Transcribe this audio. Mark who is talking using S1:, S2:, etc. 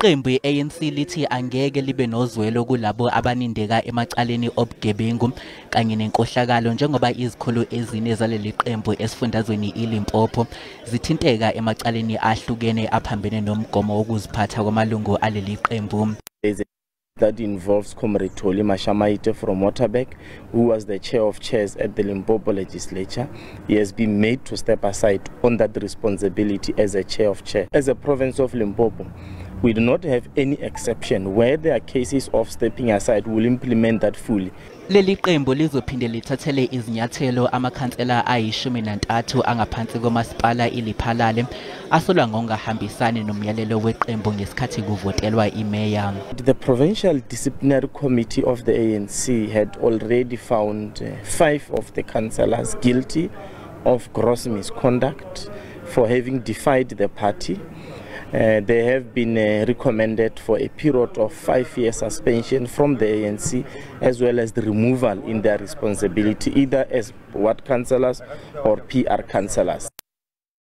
S1: Iqembu ANC lithi angeke libe nozwelo kulabo abanindeka emacaleni obugebengu kanye nenkohlakalo njengoba izikhulu ezine zaleli qembu esifundazweni eLimpopo zithinteka emacaleni ahlukene aphambene nomgomo wokuziphatha kwamalungu aleli qembu.
S2: That involves Comrade Tholi Mashamaite from Waterberg, who was the chair of chairs at the Limpopo legislature. He has been made to step aside on that responsibility as a chair of chair. As a province of Limpopo, we do not have any exception. Where there are cases of stepping aside, we will implement that fully.
S1: Leli qembu lizophinde lithathele izinyathelo amakhansela ayishumi-3 angaphansi komasipala iLiphalale asolwa ngokungahambisani nomyalelo weqembu ngesikhathi kuvotelwa imeya.
S2: The Provincial Disciplinary Committee of the ANC had already found 5 of the councillors guilty of gross misconduct for having defied the party. They have been recommended for a period of 5-year suspension from the ANC, as well as the removal in their responsibility, either as ward councillors or PR councillors.